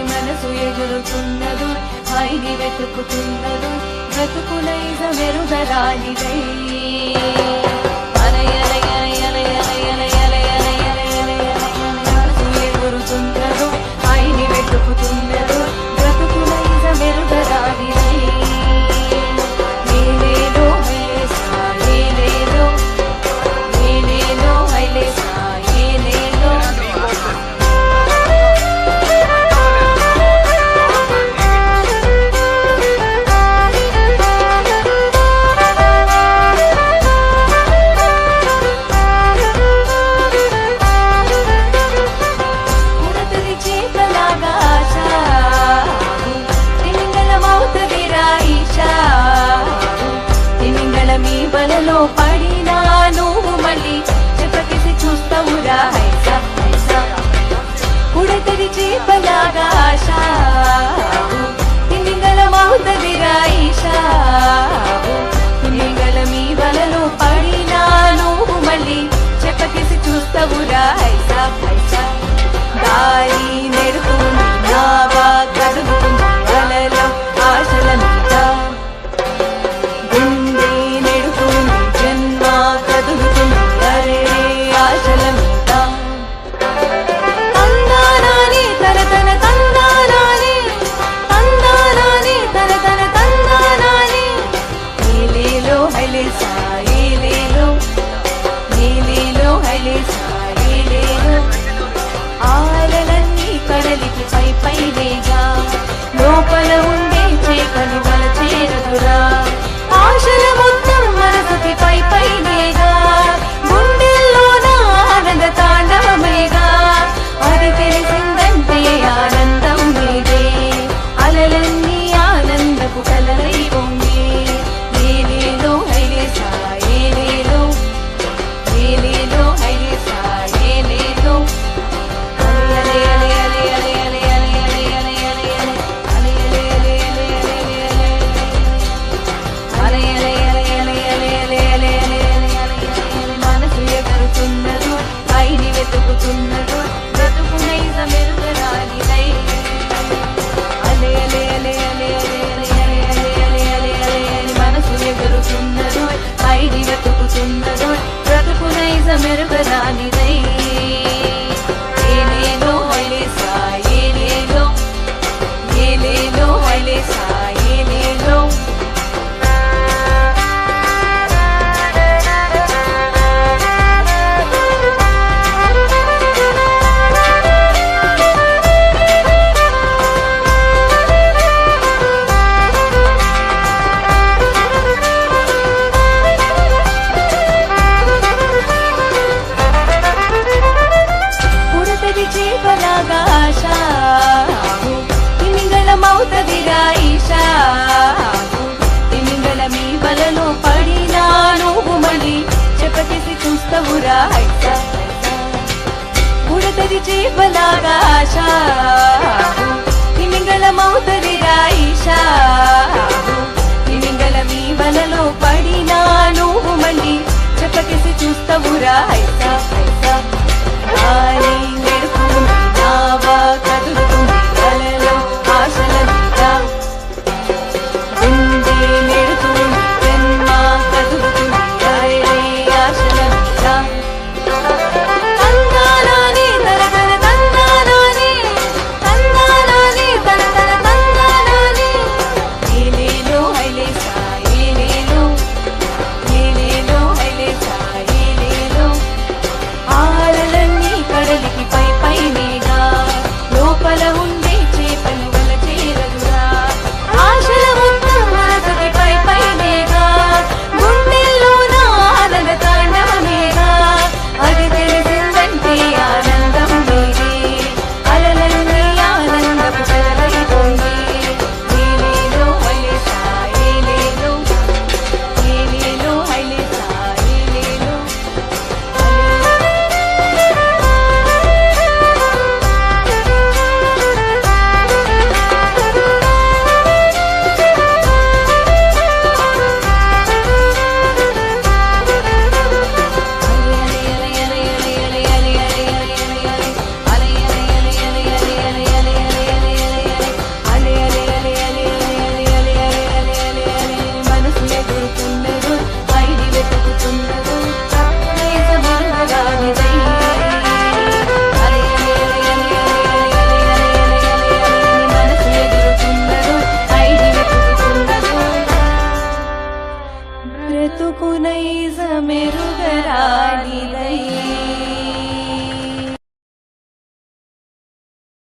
మనసు ఎగురుతున్నదు హాయిని వెతుకుతున్నదు బ్రతుకునైజ మెరుగరానిదై మనసు ఎగురుతున్నదు హాయిని వెతుకుతున్నదు బ్రతుకునైజ మెరుగరానిదై బలలో పడినా నువ్వు మళ్ళీ చెప్పకేసి చూస్తావురా హైసా హైసా ఉడతది చేపలాగా ఆశ తిమింగల మౌతదిరా ఈశా తిమింగల మీ బలలో పడినా నువ్వు మళ్ళీ చెప్పకేసి చూస్తావురా హైసా హైసా దారి నెడుతుంది నావా కదులుతుంది అలలో ఆశల మీద ఆలలన్నీ కడలికి పై పైనేగా లోపల ఉండే చేకను వల చేరదురా ఆశల మొత్తం మనసుకి పై పైనేగా గుండెల్లోన ఆనంద తాండవమేగా అది తెలిసిందంటే ఆనందం మీదే అలలన్నీ ఆనందపు కలలై పొంగి ఏలేలో హైలేసా ఏలేలో ఏలేలో హైలేసా ఏలేలో మనసు ఎగురుతున్నదు ఐని వెతుకుతున్నదు బ్రతుకునైజ మెరుగరానిదై మనసు ఎగురుతున్నదు ఐని వెతుకుతున్నదు బ్రతుకునైజ మెరుగరానిదై ఏలేలో హైలేసా ఏలేలో ఏలేలో హైలేసా ఏలేలో చేపలాగా ఆశ తిమింగల మౌతదిరా ఈశా తిమింగల మీ బలలో పడినా నువ్వు మళ్ళీ చెప్పకేసి చూస్తావురా హైసా ఉడతది చేపలాగా ఆశ తిమింగల మౌతదిరా ఈశా తిమింగల మీ బలలో పడినా